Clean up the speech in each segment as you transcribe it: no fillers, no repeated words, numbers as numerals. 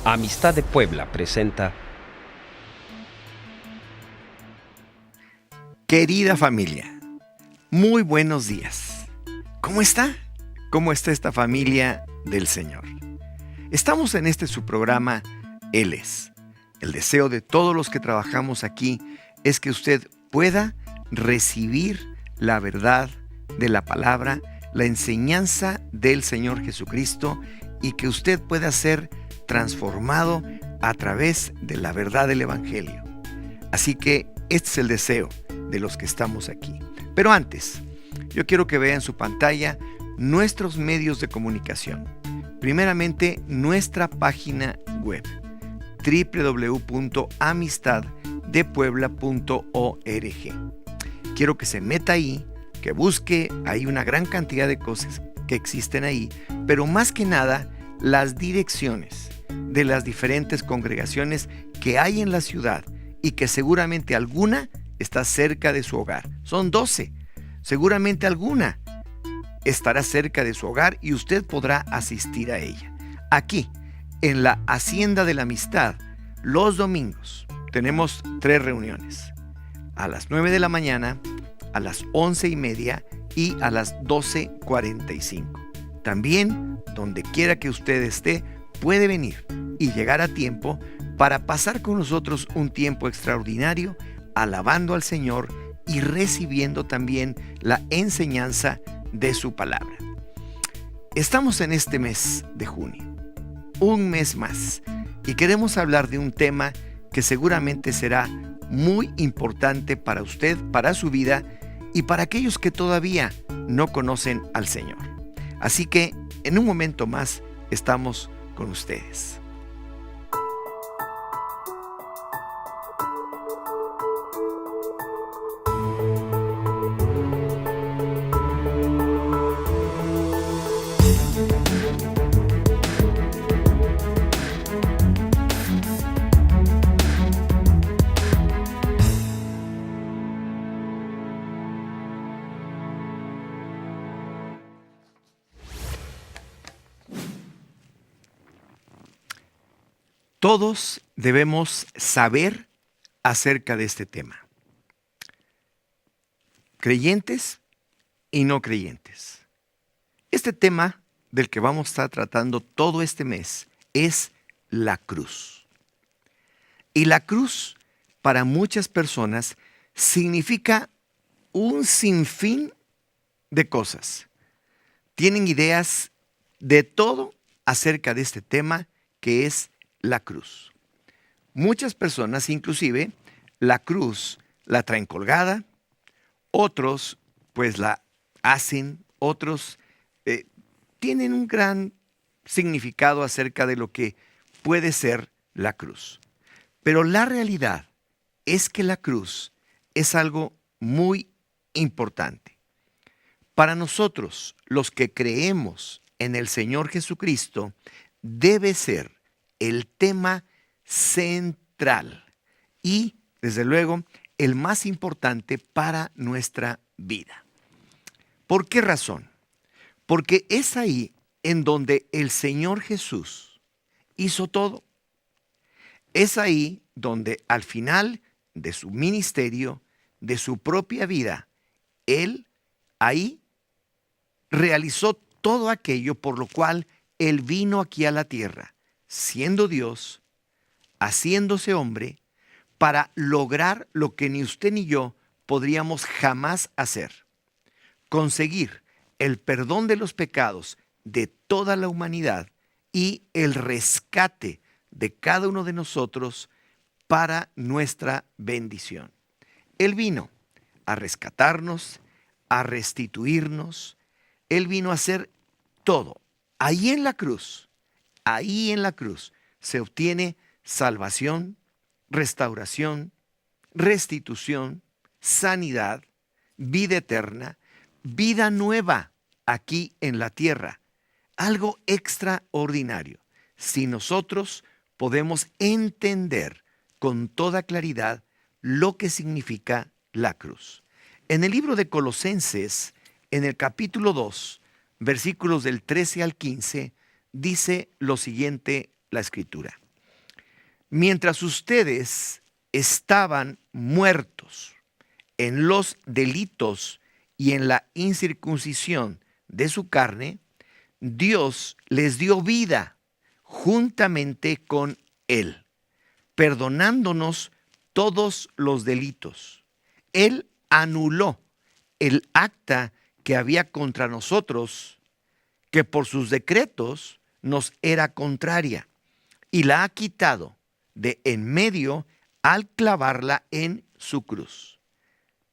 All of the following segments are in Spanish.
Amistad de Puebla presenta. Querida familia, muy buenos días. ¿Cómo está? ¿Cómo está esta familia del Señor? Estamos en su programa, Él es. El deseo de todos los que trabajamos aquí es que usted pueda recibir la verdad de la palabra, la enseñanza del Señor Jesucristo, y que usted pueda ser transformado a través de la verdad del Evangelio. Así que este es el deseo de los que estamos aquí. Pero antes, yo quiero que vea en su pantalla nuestros medios de comunicación. Primeramente, nuestra página web, www.amistaddepuebla.org. Quiero que se meta ahí, que busque, hay una gran cantidad de cosas que existen ahí, pero más que nada, las direcciones de las diferentes congregaciones que hay en la ciudad y que seguramente alguna está cerca de su hogar. Son 12. Seguramente alguna estará cerca de su hogar y usted podrá asistir a ella. Aquí, en la Hacienda de la Amistad, los domingos, tenemos 3 reuniones. A las 9 de la mañana, a las 11:30 y a las 12:45. También, donde quiera que usted esté, puede venir y llegar a tiempo para pasar con nosotros un tiempo extraordinario, alabando al Señor y recibiendo también la enseñanza de su palabra. Estamos en este mes de junio, un mes más, y queremos hablar de un tema que seguramente será muy importante para usted, para su vida y para aquellos que todavía no conocen al Señor. Así que en un momento más estamos con ustedes. Todos debemos saber acerca de este tema. Creyentes y no creyentes. Este tema del que vamos a estar tratando todo este mes es la cruz. Y la cruz, para muchas personas, significa un sinfín de cosas. Tienen ideas de todo acerca de este tema que es la cruz. Muchas personas, inclusive, la cruz la traen colgada, otros pues la hacen, otros tienen un gran significado acerca de lo que puede ser la cruz. Pero la realidad es que la cruz es algo muy importante. Para nosotros, los que creemos en el Señor Jesucristo, debe ser el tema central y, desde luego, el más importante para nuestra vida. ¿Por qué razón? Porque es ahí en donde el Señor Jesús hizo todo. Es ahí donde al final de su ministerio, de su propia vida, Él ahí realizó todo aquello por lo cual Él vino aquí a la tierra, siendo Dios, haciéndose hombre, para lograr lo que ni usted ni yo podríamos jamás hacer: conseguir el perdón de los pecados de toda la humanidad y el rescate de cada uno de nosotros para nuestra bendición. Él vino a rescatarnos, a restituirnos. Él vino a hacer todo. Ahí en la cruz se obtiene salvación, restauración, restitución, sanidad, vida eterna, vida nueva aquí en la tierra. Algo extraordinario. Si nosotros podemos entender con toda claridad lo que significa la cruz. En el libro de Colosenses, en el capítulo 2, versículos del 13 al 15, dice lo siguiente la Escritura: mientras ustedes estaban muertos en los delitos y en la incircuncisión de su carne, Dios les dio vida juntamente con Él, perdonándonos todos los delitos. Él anuló el acta que había contra nosotros, que por sus decretos nos era contraria, y la ha quitado de en medio al clavarla en su cruz.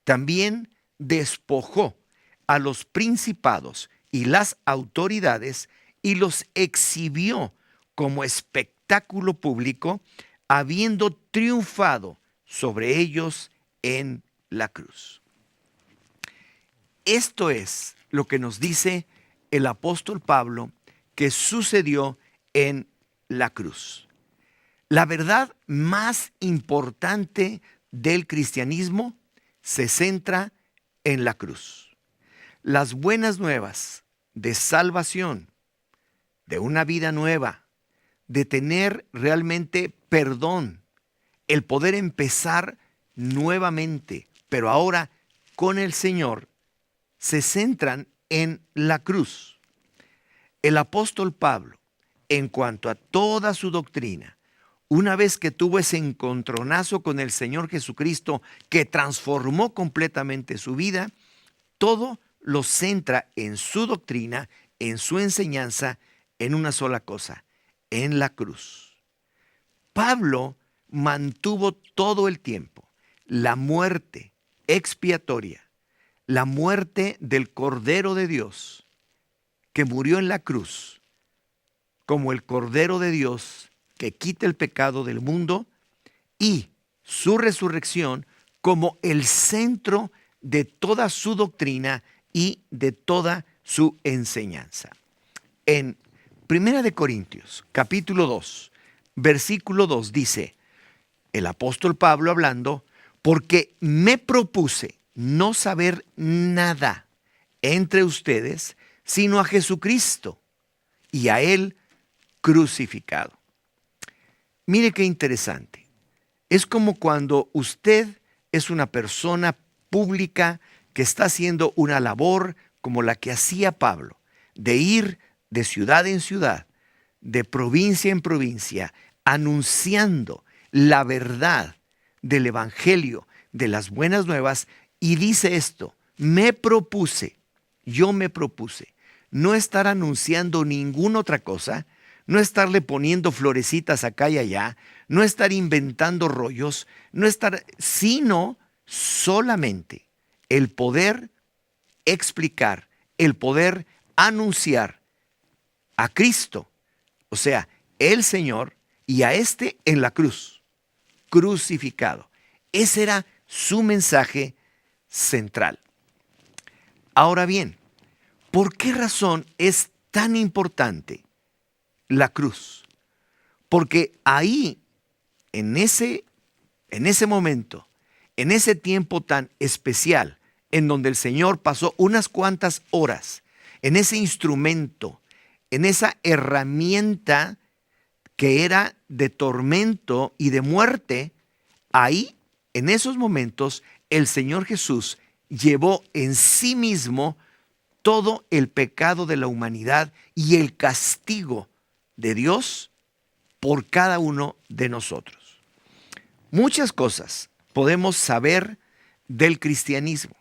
También despojó a los principados y las autoridades y los exhibió como espectáculo público, habiendo triunfado sobre ellos en la cruz. Esto es lo que nos dice el apóstol Pablo que sucedió en la cruz. La verdad más importante del cristianismo se centra en la cruz. Las buenas nuevas de salvación, de una vida nueva, de tener realmente perdón, el poder empezar nuevamente, pero ahora con el Señor, se centran en la cruz. El apóstol Pablo, en cuanto a toda su doctrina, una vez que tuvo ese encontronazo con el Señor Jesucristo que transformó completamente su vida, todo lo centra en su doctrina, en su enseñanza, en una sola cosa, en la cruz. Pablo mantuvo todo el tiempo la muerte expiatoria, la muerte del Cordero de Dios, que murió en la cruz, como el Cordero de Dios que quita el pecado del mundo, y su resurrección como el centro de toda su doctrina y de toda su enseñanza. En 1 Corintios, capítulo 2, versículo 2 dice, el apóstol Pablo hablando, porque me propuse no saber nada entre ustedes, sino a Jesucristo y a Él crucificado. Mire qué interesante. Es como cuando usted es una persona pública que está haciendo una labor como la que hacía Pablo, de ir de ciudad en ciudad, de provincia en provincia, anunciando la verdad del Evangelio, de las buenas nuevas, y dice esto, yo me propuse, no estar anunciando ninguna otra cosa, no estarle poniendo florecitas acá y allá, no estar inventando rollos, sino solamente el poder explicar, el poder anunciar a Cristo, o sea, el Señor, y a este en la cruz, crucificado. Ese era su mensaje central. Ahora bien, ¿por qué razón es tan importante la cruz? Porque ahí, en ese momento, en ese tiempo tan especial, en donde el Señor pasó unas cuantas horas, en ese instrumento, en esa herramienta que era de tormento y de muerte, ahí, en esos momentos, el Señor Jesús llevó en sí mismo todo el pecado de la humanidad y el castigo de Dios por cada uno de nosotros. Muchas cosas podemos saber del cristianismo.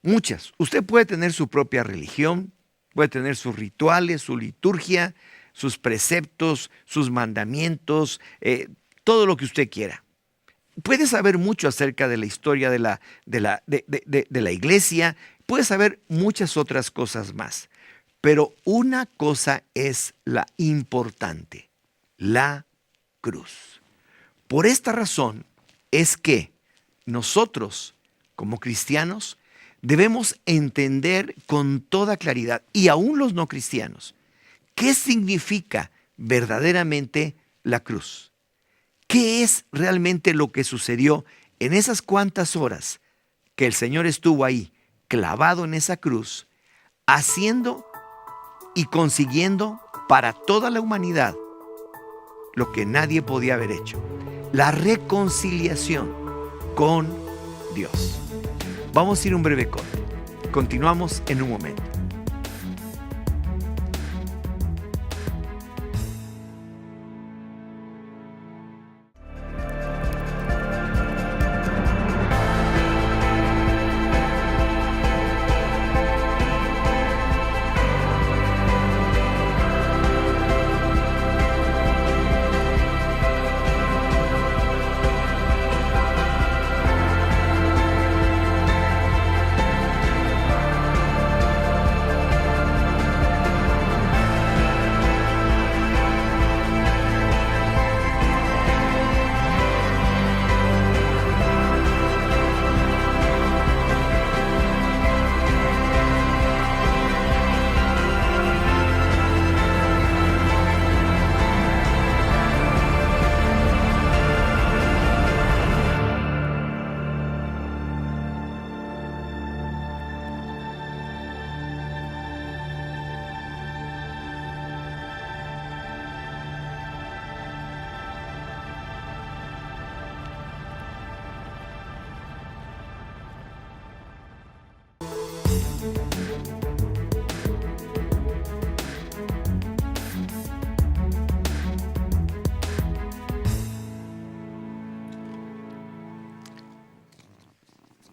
Muchas. Usted puede tener su propia religión, puede tener sus rituales, su liturgia, sus preceptos, sus mandamientos, todo lo que usted quiera. Puede saber mucho acerca de la historia de la iglesia, puede saber muchas otras cosas más. Pero una cosa es la importante, la cruz. Por esta razón es que nosotros, como cristianos, debemos entender con toda claridad, y aún los no cristianos, qué significa verdaderamente la cruz. ¿Qué es realmente lo que sucedió en esas cuantas horas que el Señor estuvo ahí, clavado en esa cruz, haciendo y consiguiendo para toda la humanidad lo que nadie podía haber hecho: la reconciliación con Dios. Vamos a ir a un breve corte. Continuamos en un momento.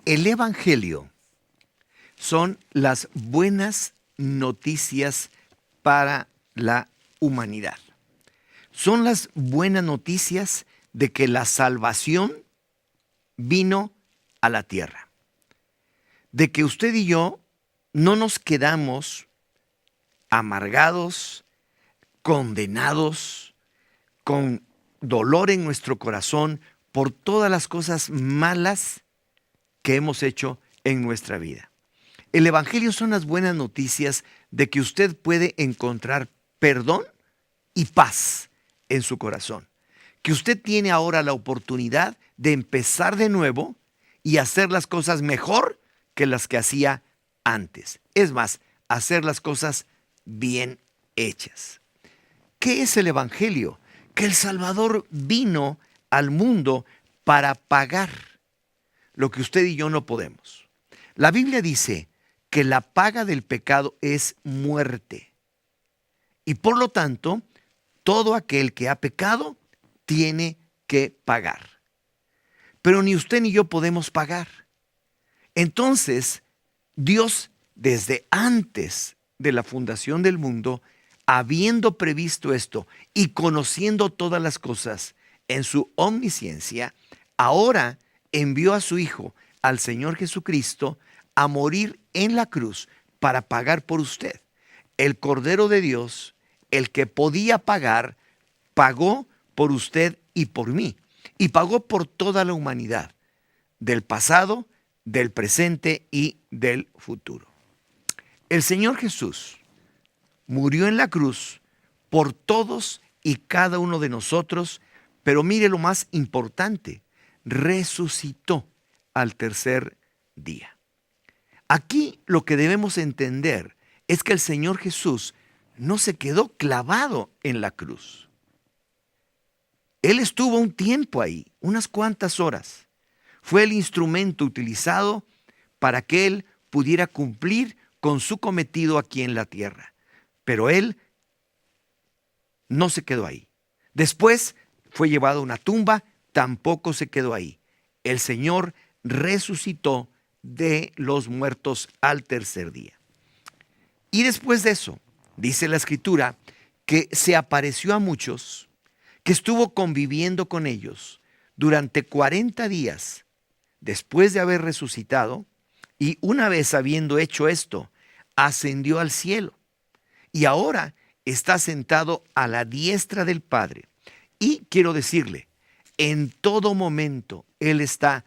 El Evangelio son las buenas noticias para la humanidad. Son las buenas noticias de que la salvación vino a la tierra. De que usted y yo no nos quedamos amargados, condenados, con dolor en nuestro corazón por todas las cosas malas que hemos hecho en nuestra vida. El Evangelio son las buenas noticias de que usted puede encontrar perdón y paz en su corazón. Que usted tiene ahora la oportunidad de empezar de nuevo y hacer las cosas mejor que las que hacía antes. Es más, hacer las cosas bien hechas. ¿Qué es el Evangelio? Que el Salvador vino al mundo para pagar lo que usted y yo no podemos. La Biblia dice que la paga del pecado es muerte. Y por lo tanto, todo aquel que ha pecado tiene que pagar. Pero ni usted ni yo podemos pagar. Entonces, Dios, desde antes de la fundación del mundo, habiendo previsto esto y conociendo todas las cosas en su omnisciencia, ahora envió a su Hijo, al Señor Jesucristo, a morir en la cruz para pagar por usted. El Cordero de Dios, el que podía pagar, pagó por usted y por mí. Y pagó por toda la humanidad, del pasado, del presente y del futuro. El Señor Jesús murió en la cruz por todos y cada uno de nosotros, pero mire lo más importante: resucitó al tercer día. Aquí lo que debemos entender es que el Señor Jesús no se quedó clavado en la cruz. Él estuvo un tiempo ahí, unas cuantas horas. Fue el instrumento utilizado para que Él pudiera cumplir con su cometido aquí en la tierra. Pero Él no se quedó ahí. Después fue llevado a una tumba, tampoco se quedó ahí. El Señor resucitó de los muertos al tercer día. Y después de eso, dice la Escritura, que se apareció a muchos, que estuvo conviviendo con ellos durante 40 días después de haber resucitado, y una vez habiendo hecho esto, ascendió al cielo. Y ahora está sentado a la diestra del Padre. Y quiero decirle, en todo momento Él está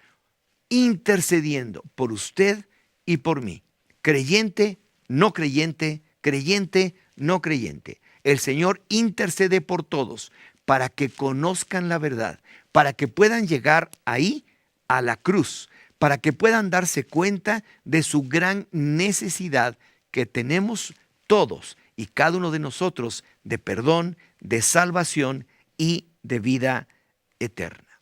intercediendo por usted y por mí. Creyente, no creyente, creyente, no creyente. El Señor intercede por todos para que conozcan la verdad, para que puedan llegar ahí a la cruz, para que puedan darse cuenta de su gran necesidad que tenemos todos y cada uno de nosotros de perdón, de salvación y de vida eterna.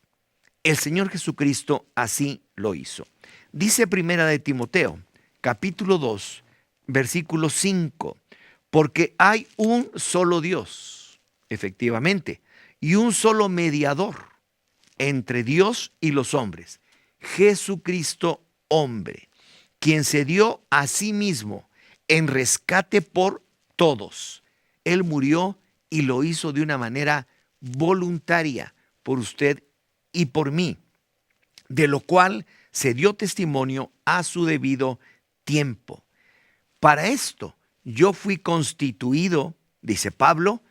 El Señor Jesucristo así lo hizo. Dice Primera de Timoteo, capítulo 2, versículo 5, porque hay un solo Dios, efectivamente, y un solo mediador entre Dios y los hombres, Jesucristo hombre, quien se dio a sí mismo en rescate por todos. Él murió y lo hizo de una manera voluntaria por usted y por mí, de lo cual se dio testimonio a su debido tiempo. Para esto yo fui constituido, dice Pablo,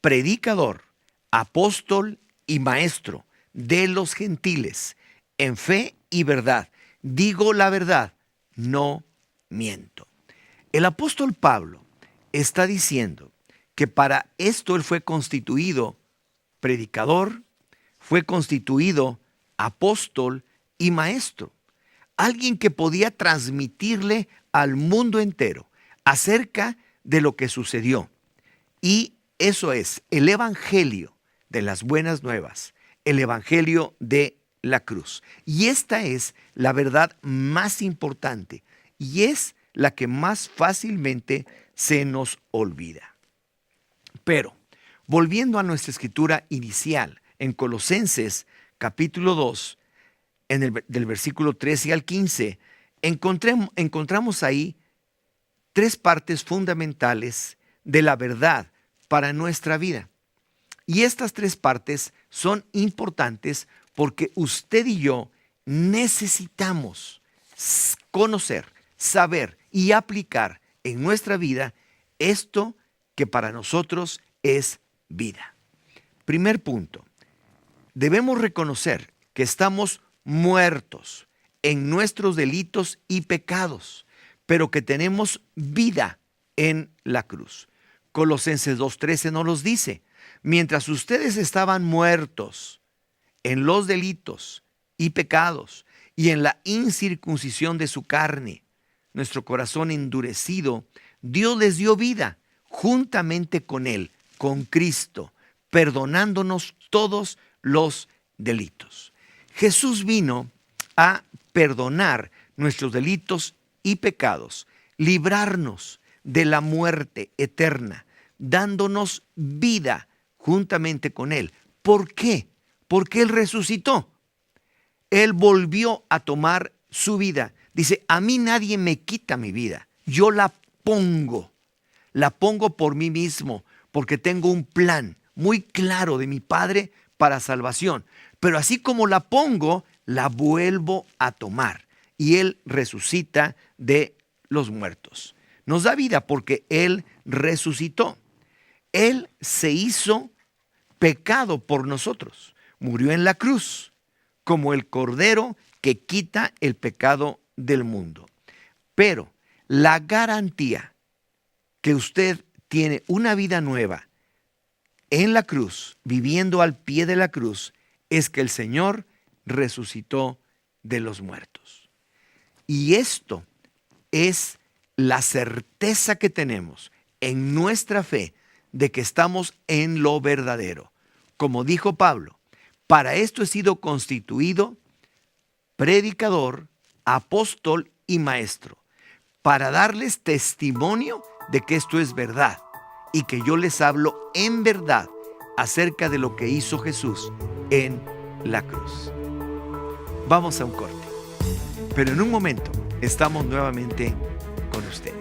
predicador, apóstol y maestro de los gentiles, en fe y verdad. Digo la verdad, no miento. El apóstol Pablo está diciendo que para esto él fue constituido predicador, fue constituido apóstol y maestro. Alguien que podía transmitirle al mundo entero acerca de lo que sucedió. Y eso es el evangelio de las buenas nuevas, el evangelio de la cruz. Y esta es la verdad más importante y es la que más fácilmente se nos olvida. Pero, volviendo a nuestra escritura inicial, en Colosenses capítulo 2, del versículo 13 al 15, encontramos ahí tres partes fundamentales de la verdad para nuestra vida. Y estas tres partes son importantes porque usted y yo necesitamos conocer, saber y aplicar en nuestra vida esto que para nosotros es vida. Primer punto, debemos reconocer que estamos muertos en nuestros delitos y pecados, pero que tenemos vida en la cruz. Colosenses 2:13 nos los dice, mientras ustedes estaban muertos en los delitos y pecados y en la incircuncisión de su carne, nuestro corazón endurecido, Dios les dio vida juntamente con Él, con Cristo, perdonándonos todos los delitos. Jesús vino a perdonar nuestros delitos y pecados, librarnos de la muerte eterna, dándonos vida juntamente con Él. ¿Por qué? Porque Él resucitó. Él volvió a tomar su vida. Dice, a mí nadie me quita mi vida. Yo la pongo por mí mismo, porque tengo un plan muy claro de mi Padre para salvación. Pero así como la pongo, la vuelvo a tomar. Y Él resucita de los muertos. Nos da vida porque Él resucitó. Él se hizo pecado por nosotros. Murió en la cruz como el cordero que quita el pecado del mundo. Pero la garantía que usted tiene una vida nueva en la cruz, viviendo al pie de la cruz, es que el Señor resucitó de los muertos. Y esto es la certeza que tenemos en nuestra fe de que estamos en lo verdadero. Como dijo Pablo, para esto he sido constituido predicador, apóstol y maestro, para darles testimonio de que esto es verdad y que yo les hablo en verdad acerca de lo que hizo Jesús en la cruz. Vamos a un corte, pero en un momento estamos nuevamente con ustedes.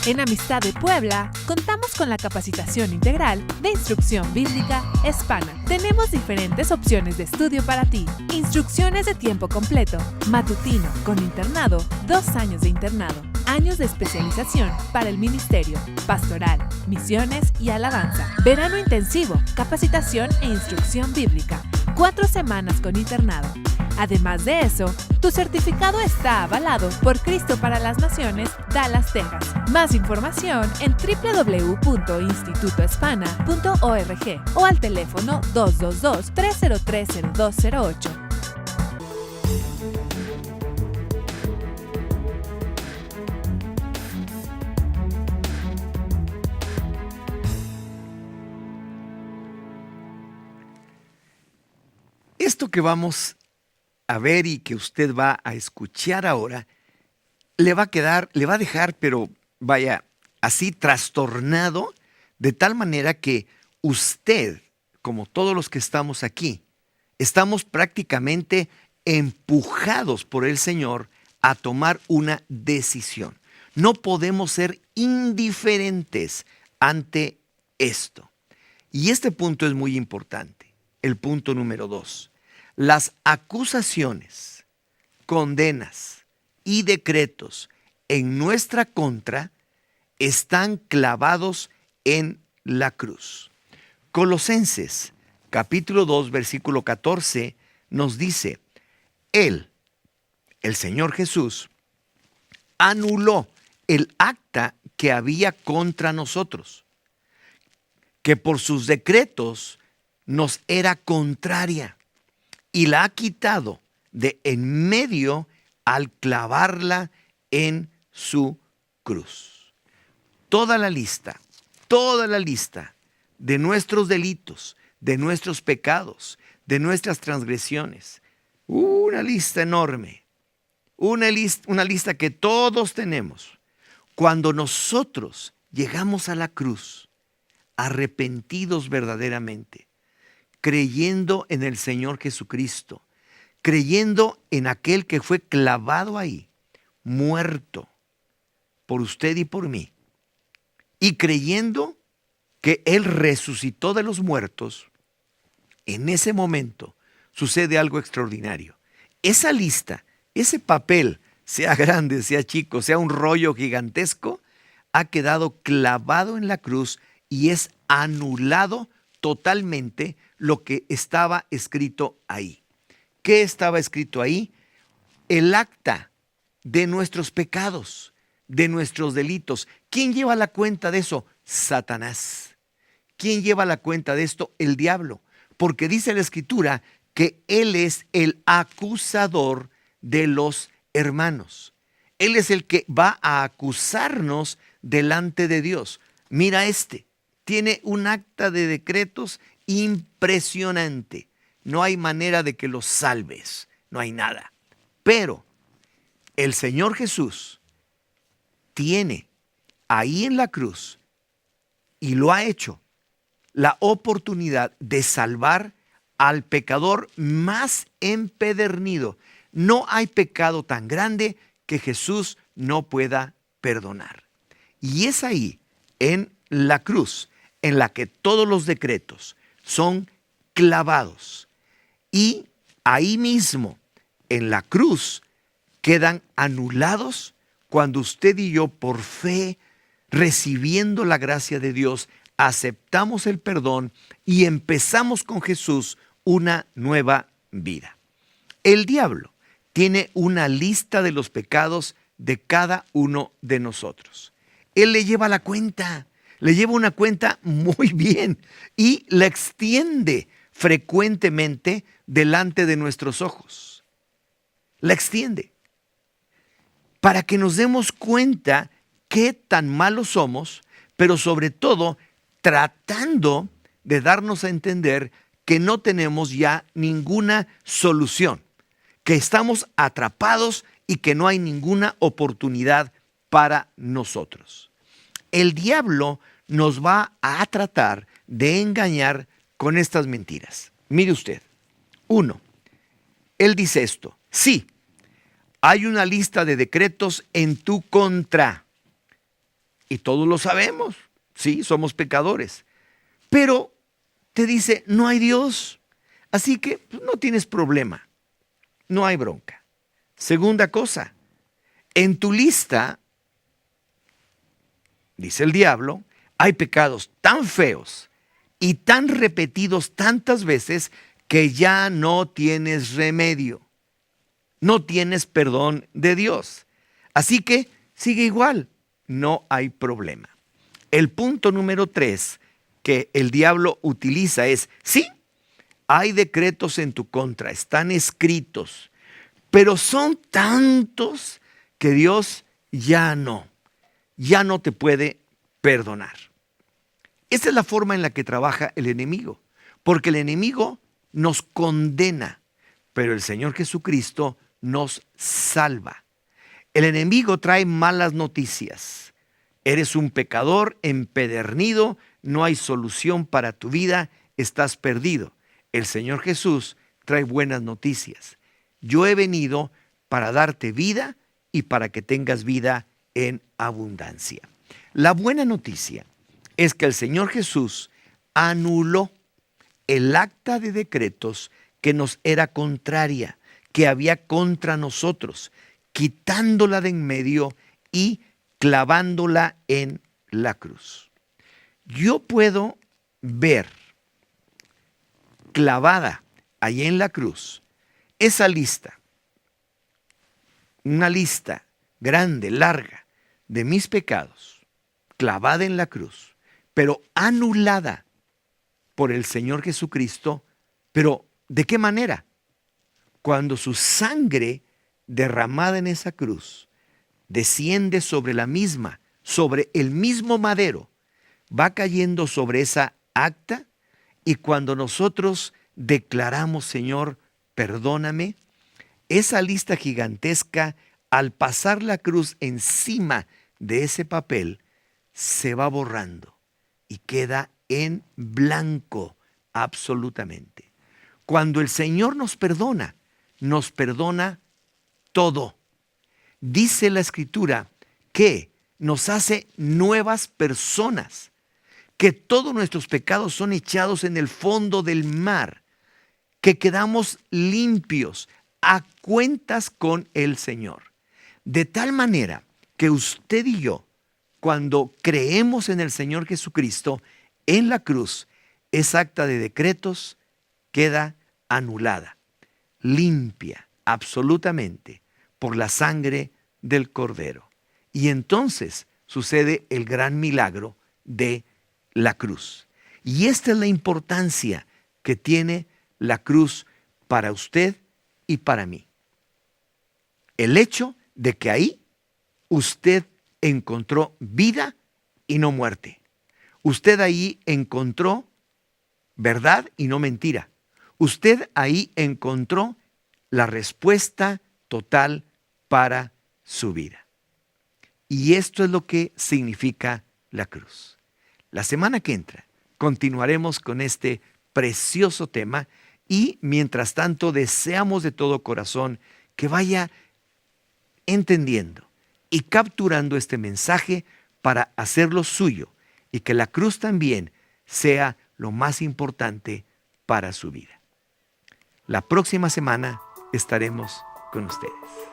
En Amistad de Puebla, contamos con la capacitación integral de Instrucción Bíblica Hispana. Tenemos diferentes opciones de estudio para ti. Instrucciones de tiempo completo, matutino con internado, 2 años de internado, años de especialización para el ministerio, pastoral, misiones y alabanza. Verano intensivo, capacitación e instrucción bíblica, 4 semanas con internado. Además de eso, tu certificado está avalado por Cristo para las Naciones, Dallas, Texas. Más información en www.institutohispana.org o al teléfono 222-303-0208. que vamos a ver y que usted va a escuchar ahora le va a dejar, pero vaya, así trastornado, de tal manera que usted, como todos los que estamos aquí, estamos prácticamente empujados por el Señor a tomar una decisión. No podemos ser indiferentes ante esto. Y este punto es muy importante. El punto número 2. Las acusaciones, condenas y decretos en nuestra contra están clavados en la cruz. Colosenses capítulo 2, versículo 14 nos dice: Él, el Señor Jesús, anuló el acta que había contra nosotros, que por sus decretos nos era contraria, y la ha quitado de en medio al clavarla en su cruz. Toda la lista de nuestros delitos, de nuestros pecados, de nuestras transgresiones, una lista enorme, una lista que todos tenemos. Cuando nosotros llegamos a la cruz, arrepentidos verdaderamente, creyendo en el Señor Jesucristo, creyendo en aquel que fue clavado ahí, muerto por usted y por mí, y creyendo que Él resucitó de los muertos, en ese momento sucede algo extraordinario. Esa lista, ese papel, sea grande, sea chico, sea un rollo gigantesco, ha quedado clavado en la cruz y es anulado totalmente lo que estaba escrito ahí. ¿Qué estaba escrito ahí? El acta de nuestros pecados, de nuestros delitos. ¿Quién lleva la cuenta de eso? Satanás. ¿Quién lleva la cuenta de esto? El diablo. Porque dice la Escritura que él es el acusador de los hermanos. Él es el que va a acusarnos delante de Dios. Mira tiene un acta de decretos impresionante. No hay manera de que los salves, no hay nada. Pero el Señor Jesús tiene ahí en la cruz, y lo ha hecho, la oportunidad de salvar al pecador más empedernido. No hay pecado tan grande que Jesús no pueda perdonar. Y es ahí, en la cruz, en la que todos los decretos son clavados. Y ahí mismo, en la cruz, quedan anulados cuando usted y yo, por fe, recibiendo la gracia de Dios, aceptamos el perdón y empezamos con Jesús una nueva vida. El diablo tiene una lista de los pecados de cada uno de nosotros. Él le lleva la cuenta, le lleva una cuenta muy bien y la extiende frecuentemente delante de nuestros ojos. La extiende para que nos demos cuenta qué tan malos somos, pero sobre todo tratando de darnos a entender que no tenemos ya ninguna solución, que estamos atrapados y que no hay ninguna oportunidad para nosotros. El diablo nos va a tratar de engañar con estas mentiras. Mire usted. 1. Él dice esto: sí, hay una lista de decretos en tu contra. Y todos lo sabemos. Sí, somos pecadores. Pero te dice, no hay Dios. Así que no tienes problema. No hay bronca. Segunda cosa, en tu lista, dice el diablo, hay pecados tan feos y tan repetidos tantas veces que ya no tienes remedio. No tienes perdón de Dios. Así que sigue igual. No hay problema. El punto número 3 que el diablo utiliza es, sí, hay decretos en tu contra, están escritos, pero son tantos que Dios ya no te puede perdonar. Esa es la forma en la que trabaja el enemigo, porque el enemigo nos condena, pero el Señor Jesucristo nos salva. El enemigo trae malas noticias. Eres un pecador empedernido, no hay solución para tu vida, estás perdido. El Señor Jesús trae buenas noticias. Yo he venido para darte vida y para que tengas vida en abundancia. La buena noticia es que el Señor Jesús anuló el acta de decretos que nos era contraria, que había contra nosotros, quitándola de en medio y clavándola en la cruz. Yo puedo ver clavada ahí en la cruz esa lista, una lista grande, larga, de mis pecados, clavada en la cruz, pero anulada por el Señor Jesucristo. Pero ¿de qué manera? Cuando su sangre derramada en esa cruz desciende sobre la misma, sobre el mismo madero, va cayendo sobre esa acta, y cuando nosotros declaramos, Señor, perdóname, esa lista gigantesca, al pasar la cruz encima de ese papel, se va borrando y queda en blanco absolutamente. Cuando el Señor nos perdona todo. Dice la Escritura que nos hace nuevas personas, que todos nuestros pecados son echados en el fondo del mar, que quedamos limpios a cuentas con el Señor. De tal manera que usted y yo, cuando creemos en el Señor Jesucristo, en la cruz, esa acta de decretos queda anulada, limpia absolutamente por la sangre del Cordero. Y entonces sucede el gran milagro de la cruz. Y esta es la importancia que tiene la cruz para usted y para mí. El hecho de que ahí usted encontró vida y no muerte. Usted ahí encontró verdad y no mentira. Usted ahí encontró la respuesta total para su vida. Y esto es lo que significa la cruz. La semana que entra continuaremos con este precioso tema, y mientras tanto deseamos de todo corazón que vaya entendiendo y capturando este mensaje para hacerlo suyo, y que la cruz también sea lo más importante para su vida. La próxima semana estaremos con ustedes.